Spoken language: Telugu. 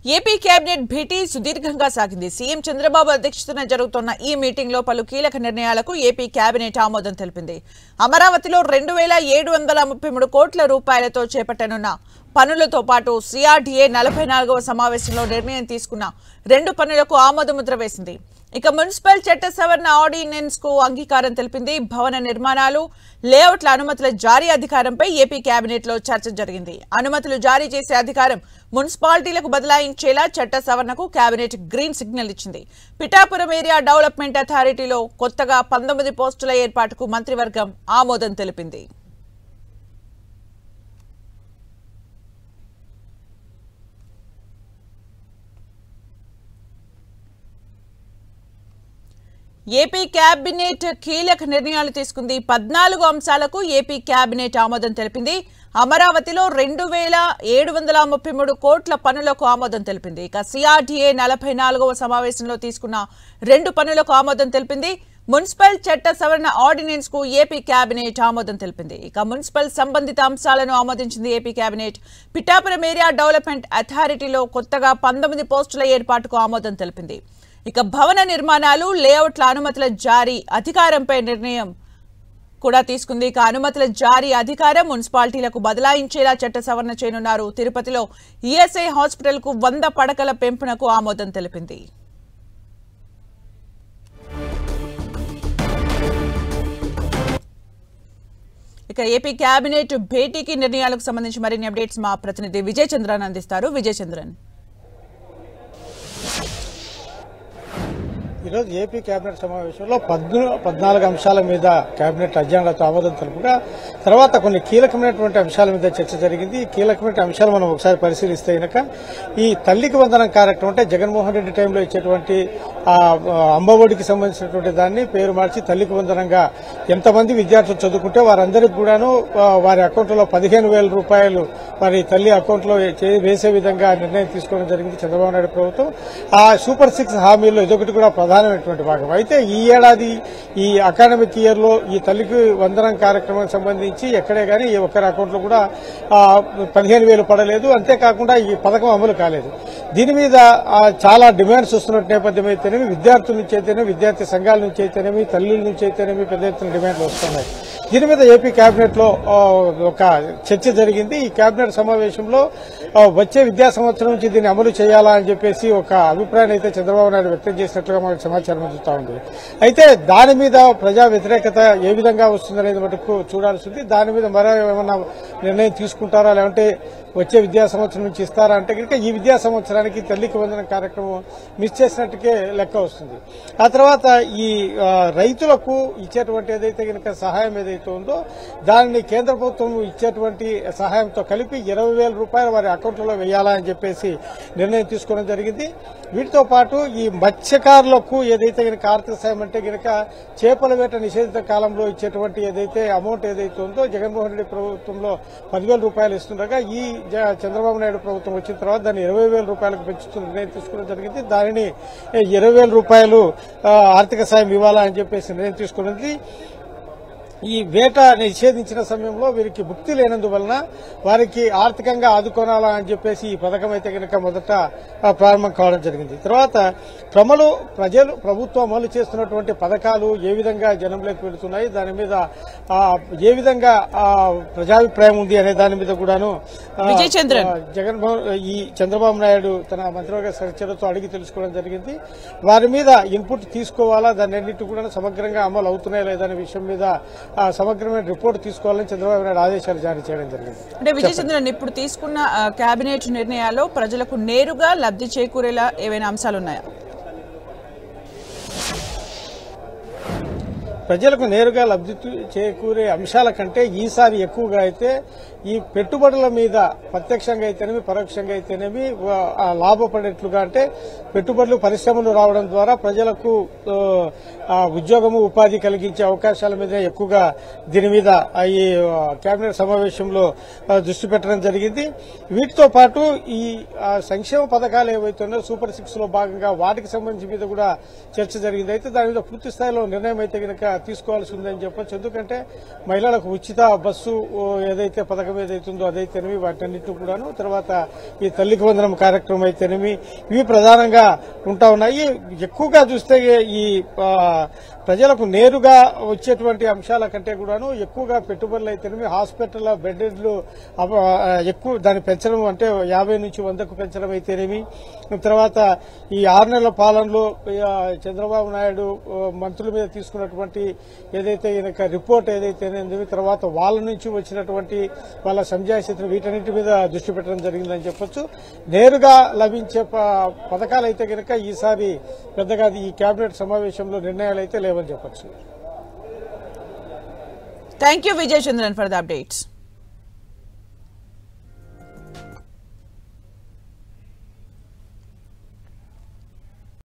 ఏపీ కేబినెట్ భేటీ సుదీర్ఘంగా సాగింది. సీఎం చంద్రబాబు అధ్యక్షతన జరుగుతున్న ఈ మీటింగ్ లో పలు కీలక నిర్ణయాలకు ఏపీ కేబినెట్ ఆమోదం తెలిపింది. అమరావతిలో 2733 కోట్ల రూపాయలతో చేపట్టనున్న పనులతో పాటు సిఆర్డీఏ 44వ సమావేశంలో నిర్ణయం తీసుకున్న 2 పనులకు ఆమోదముద్ర వేసింది. ఇక మున్సిపల్ చట్ట సవరణ ఆర్డినెన్స్ కు అంగీకారం తెలిపింది. భవన నిర్మాణాలు, లేఅవుట్ల అనుమతుల జారీ అధికారంపై ఏపీ కేబినెట్ లో చర్చ జరిగింది. అనుమతులు జారీ చేసే అధికారం మున్సిపాలిటీలకు బదలాయించేలా చట్ట సవరణకు కేబినెట్ గ్రీన్ సిగ్నల్ ఇచ్చింది. పిఠాపురం ఏరియా డెవలప్మెంట్ అథారిటీలో కొత్తగా 19 పోస్టుల ఏర్పాటుకు మంత్రివర్గం ఆమోదం తెలిపింది. ఏపీ కేబినెట్ కీలక నిర్ణయాలు తీసుకుంది. 14 అంశాలకు ఏపీ కేబినెట్ ఆమోదం తెలిపింది. అమరావతిలో 2733 కోట్ల పనులకు ఆమోదం తెలిపింది. ఇక సిఆర్డీఏ 44వ సమావేశంలో తీసుకున్న 2 పనులకు ఆమోదం తెలిపింది. మున్సిపల్ చట్ట సవరణ ఆర్డినెన్స్ కు ఏపీ కేబినెట్ ఆమోదం తెలిపింది. ఇక మున్సిపల్ సంబంధిత అంశాలను ఆమోదించింది AP cabinet. Pithapuram area development అథారిటీలో కొత్తగా 19 పోస్టుల ఏర్పాటుకు ఆమోదం తెలిపింది. ఇక భవన నిర్మాణాలు, లేఅవుట్ల అనుమతుల జారీ అధికారంపై నిర్ణయం కూడా తీసుకుంది. ఇక అనుమతుల జారీ అధికారం మున్సిపాలిటీలకు బదలాయించేలా చట్ట సవరణ చేయనున్నారు. తిరుపతిలో ఈఎస్ఐ హాస్పిటల్ కు 100 పడకల పెంపునకు ఆమోదం తెలిపింది. ఇక ఏపీ కేబినెట్ భేటీకి నిర్ణయాలకు సంబంధించి మరిన్ని అప్డేట్స్ మా ప్రతినిధి విజయ్ చంద్రన్ అందిస్తారు. విజయ్ చంద్రన్, ఈరోజు ఏపీ కేబినెట్ సమావేశంలో 14 అంశాల మీద కేబినెట్ అజెండాతో ఆమోదం తెలుపుగా తర్వాత కొన్ని కీలకమైనటువంటి అంశాల మీద చర్చ జరిగింది. ఈ కీలకమైన అంశాలు మనం ఒకసారి పరిశీలిస్తే కనుక ఈ తల్లికి వందనం కార్యక్రమం అంటే జగన్మోహన్ రెడ్డి టైంలో ఇచ్చేటువంటి అమ్మఒడికి సంబంధించినటువంటి దాన్ని పేరు మార్చి తల్లికి వందనంగా ఎంతమంది విద్యార్థులు చదువుకుంటే వారందరికీ కూడాను వారి అకౌంట్లో 15,000 రూపాయలు వారి తల్లి అకౌంట్లో వేసే విధంగా నిర్ణయం తీసుకోవడం జరిగింది చంద్రబాబు నాయుడు ప్రభుత్వం. ఆ సూపర్ 6 హామీల్లో ఇదొకటి కూడా ప్రధానమైనటువంటి భాగం. అయితే ఈ ఏడాది ఈ అకాడమిక్ ఇయర్ లో ఈ తల్లికి వందనం కార్యక్రమానికి సంబంధించి ఎక్కడే గానీ ఏ ఒక్కరి అకౌంట్ లో కూడా 15,000 పడలేదు. అంతేకాకుండా ఈ పథకం అమలు కాలేదు. దీని మీద చాలా డిమాండ్స్ వస్తున్న నేపథ్యం అయితేనేమి, విద్యార్థుల నుంచి అయితేనేమి, విద్యార్థి సంఘాల నుంచి అయితేనేమి, తల్లుల నుంచి అయితేనేమి పెద్ద ఎత్తున డిమాండ్లు వస్తున్నాయి. దీని మీద ఏపీ కేబినెట్ లో ఒక చర్చ జరిగింది. ఈ కేబినెట్ సమావేశంలో వచ్చే విద్యా సంవత్సరం నుంచి దీన్ని అమలు చేయాలా అని చెప్పేసి ఒక అభిప్రాయాన్ని అయితే చంద్రబాబు నాయుడు వ్యక్తం చేసినట్లుగా మనకు సమాచారం అందుతా ఉంది. అయితే దాని మీద ప్రజా వ్యతిరేకత ఏ విధంగా వస్తుందనేది మటుకు చూడాల్సి ఉంది. దాని మీద మరో ఏమన్నా నిర్ణయం తీసుకుంటారా, లేదంటే వచ్చే విద్యా సంవత్సరం నుంచి ఇస్తారా అంటే కనుక ఈ విద్యా సంవత్సరానికి తల్లికి వందనం కార్యక్రమం మిస్ చేసినట్టుకే లెక్క వస్తుంది. ఆ తర్వాత ఈ రైతులకు ఇచ్చేటువంటి ఏదైతే కనుక సహాయం ఏదైతే ఉందో దానిని కేంద్ర ప్రభుత్వం ఇచ్చేటువంటి సహాయంతో కలిపి 20,000 రూపాయలు వారి అకౌంట్లో వేయాలా అని చెప్పేసి నిర్ణయం తీసుకోవడం జరిగింది. వీటితో పాటు ఈ మత్స్యకారులకు ఏదైతే కనుక ఆర్థిక సాయం అంటే కనుక చేపల వేట నిషేధిత కాలంలో ఇచ్చేటువంటి ఏదైతే అమౌంట్ ఏదైతే ఉందో జగన్మోహన్ రెడ్డి ప్రభుత్వంలో 10,000 రూపాయలు ఇస్తుండగా ఈ చంద్రబాబు నాయుడు ప్రభుత్వం వచ్చిన తర్వాత దాన్ని 20,000 రూపాయలకు పెంచుతూ నిర్ణయం తీసుకోవడం జరిగింది. దానిని 20,000 రూపాయలు ఆర్థిక సాయం ఇవ్వాలా అని చెప్పేసి నిర్ణయం తీసుకున్నది. ఈ వేట నిషేధించిన సమయంలో వీరికి ముక్తి లేనందువలన వారికి ఆర్థికంగా ఆదుకోనాలా అని చెప్పేసి ఈ పథకం అయితే కనుక మొదట ప్రారంభం కావడం జరిగింది. తర్వాత ప్రభుత్వం అమలు చేస్తున్నటువంటి పథకాలు ఏ విధంగా జనంలోకి వెళుతున్నాయి, దాని మీద ఏ విధంగా ప్రజాభిప్రాయం ఉంది అనే దాని మీద కూడాను ఈ చంద్రబాబు నాయుడు తన మంత్రివర్గ సహచరులతో అడిగి తెలుసుకోవడం జరిగింది. వారి మీద ఇన్పుట్ తీసుకోవాలా, దాన్ని అన్నింటి కూడా సమగ్రంగా అమలు అవుతున్నాయా లేదనే విషయం మీద సమగ్రమైన రిపోర్ట్ తీసుకోవాలని చంద్రబాబు నాయుడు ఆదేశాలు జారీ చేయడం జరిగింది. అంటే విజయ్ చంద్రన్, ఇప్పుడు తీసుకున్న కేబినెట్ నిర్ణయాల్లో ప్రజలకు నేరుగా లబ్ధి చేకూరేలా ఏవైనా అంశాలు ఉన్నాయా? ప్రజలకు నేరుగా లబ్ధి చేకూరే అంశాల కంటే ఈసారి ఎక్కువగా అయితే ఈ పెట్టుబడుల మీద ప్రత్యక్షంగా అయితేనేమి పరోక్షంగా అయితేనేమి లాభపడేట్లుగా అంటే పెట్టుబడులు పరిశ్రమలు రావడం ద్వారా ప్రజలకు ఉద్యోగము ఉపాధి కలిగించే అవకాశాల మీద ఎక్కువగా దీని మీద ఈ కేబినెట్ సమావేశంలో దృష్టి పెట్టడం జరిగింది. వీటితో పాటు ఈ సంక్షేమ పథకాలు ఏవైతున్నాయో సూపర్ 6 లో భాగంగా వాటికి సంబంధించి మీద కూడా చర్చ జరిగింది. అయితే దాని మీద పూర్తి స్థాయిలో నిర్ణయం అయితే కనుక తీసుకోవాల్సి ఉందని చెప్పొచ్చు. ఎందుకంటే మహిళలకు ఉచిత బస్సు ఏదైతే పథకం ఏదైతుందో అదైతేనేమి వాటన్నిటిని కూడాను, తర్వాత ఈ తల్లికి వందనం కార్యక్రమం అయితేనేమి ఇవి ప్రధానంగా ఉంటా ఉన్నాయి. ఎక్కువగా చూస్తే ఈ ప్రజలకు నేరుగా వచ్చేటువంటి అంశాల కంటే కూడాను ఎక్కువగా పెట్టుబడులు అయితేనేమి హాస్పిటల్ బెడ్లు ఎక్కువ దాన్ని పెంచడం, అంటే 50 నుంచి 100కు పెంచడం అయితేనేమి, తర్వాత ఈ 6 నెలల పాలనలో చంద్రబాబు నాయుడు మంత్రుల మీద తీసుకున్నటువంటి ఏదైతే ఈయన రిపోర్ట్ ఏదైతేనేది, తర్వాత వాళ్ళ నుంచి వచ్చినటువంటి వాళ్ళ సంజాయిషితను వీటన్నిటి మీద దృష్టి పెట్టడం జరిగిందని చెప్పొచ్చు. నేరుగా లభించే పథకాలు అయితే కనుక ఈసారి పెద్దగా ఈ కేబినెట్ సమావేశంలో నిర్ణయాలు అయితే లేవని చెప్పొచ్చు. Thank you Vijay Chandran for the updates.